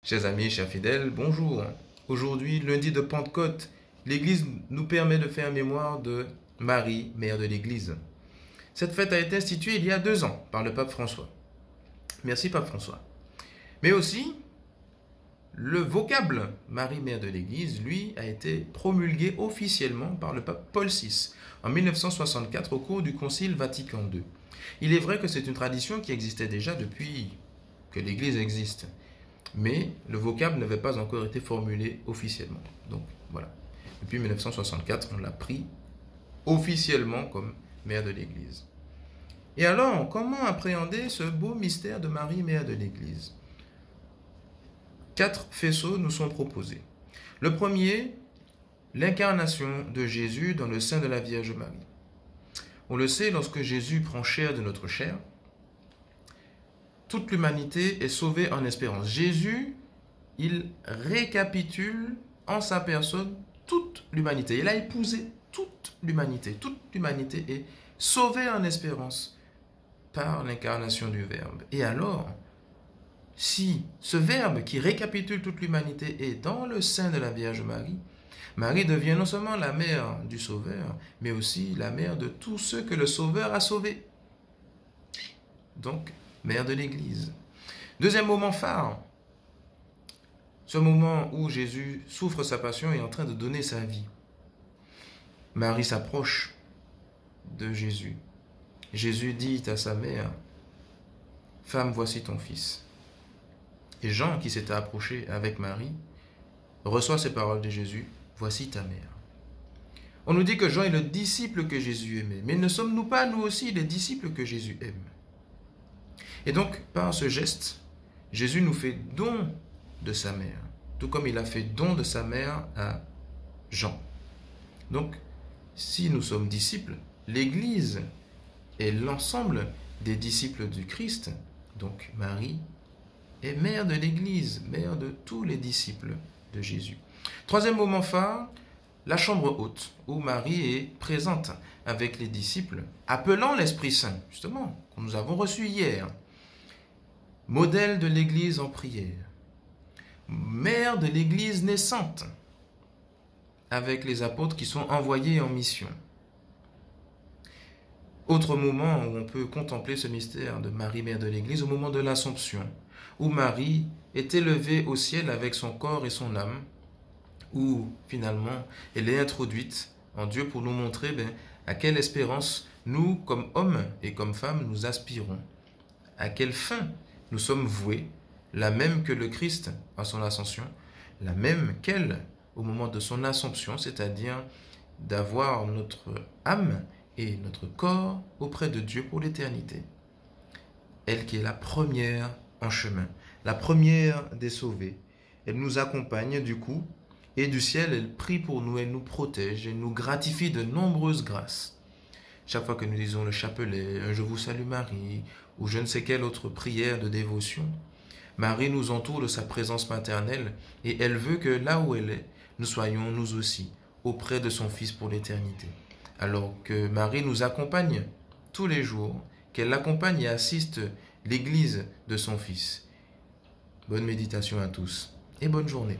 Chers amis, chers fidèles, bonjour. Aujourd'hui, lundi de Pentecôte, l'Église nous permet de faire mémoire de Marie, mère de l'Église. Cette fête a été instituée il y a 2 ans par le pape François. Merci pape François. Mais aussi, le vocable Marie, mère de l'Église, lui, a été promulgué officiellement par le pape Paul VI en 1964 au cours du Concile Vatican II. Il est vrai que c'est une tradition qui existait déjà depuis que l'Église existe. Mais le vocable n'avait pas encore été formulé officiellement. Donc voilà. Depuis 1964, on l'a pris officiellement comme mère de l'Église. Et alors, comment appréhender ce beau mystère de Marie, mère de l'Église? 4 faisceaux nous sont proposés. Le premier, l'incarnation de Jésus dans le sein de la Vierge Marie. On le sait, lorsque Jésus prend chair de notre chair, toute l'humanité est sauvée en espérance. Jésus, il récapitule en sa personne toute l'humanité. Il a épousé toute l'humanité. Toute l'humanité est sauvée en espérance par l'incarnation du Verbe. Et alors, si ce Verbe qui récapitule toute l'humanité est dans le sein de la Vierge Marie, Marie devient non seulement la mère du Sauveur, mais aussi la mère de tous ceux que le Sauveur a sauvés. Donc, mère de l'Église. Deuxième moment phare, ce moment où Jésus souffre sa passion et est en train de donner sa vie. Marie s'approche de Jésus. Jésus dit à sa mère, « Femme, voici ton fils. » Et Jean, qui s'était approché avec Marie, reçoit ces paroles de Jésus, « Voici ta mère. » On nous dit que Jean est le disciple que Jésus aimait. Mais ne sommes-nous pas, nous aussi, les disciples que Jésus aime? Et donc, par ce geste, Jésus nous fait don de sa mère, tout comme il a fait don de sa mère à Jean. Donc, si nous sommes disciples, l'Église est l'ensemble des disciples du Christ. Donc, Marie est mère de l'Église, mère de tous les disciples de Jésus. Troisième moment phare, la chambre haute, où Marie est présente avec les disciples, appelant l'Esprit Saint, justement, que nous avons reçu hier. Modèle de l'Église en prière, mère de l'Église naissante, avec les apôtres qui sont envoyés en mission. Autre moment où on peut contempler ce mystère de Marie, mère de l'Église, au moment de l'Assomption, où Marie est élevée au ciel avec son corps et son âme, où finalement elle est introduite en Dieu pour nous montrer à quelle espérance nous, comme hommes et comme femmes, nous aspirons, à quelle fin nous sommes voués, la même que le Christ à son ascension, la même qu'elle au moment de son assomption, c'est-à-dire d'avoir notre âme et notre corps auprès de Dieu pour l'éternité. Elle qui est la première en chemin, la première des sauvés. Elle nous accompagne du coup, et du ciel, elle prie pour nous, elle nous protège, elle nous gratifie de nombreuses grâces. Chaque fois que nous disons le chapelet, un Je vous salue Marie, ou je ne sais quelle autre prière de dévotion, Marie nous entoure de sa présence maternelle et elle veut que là où elle est, nous soyons nous aussi auprès de son Fils pour l'éternité. Alors que Marie nous accompagne tous les jours, qu'elle accompagne et assiste l'Église de son Fils. Bonne méditation à tous et bonne journée.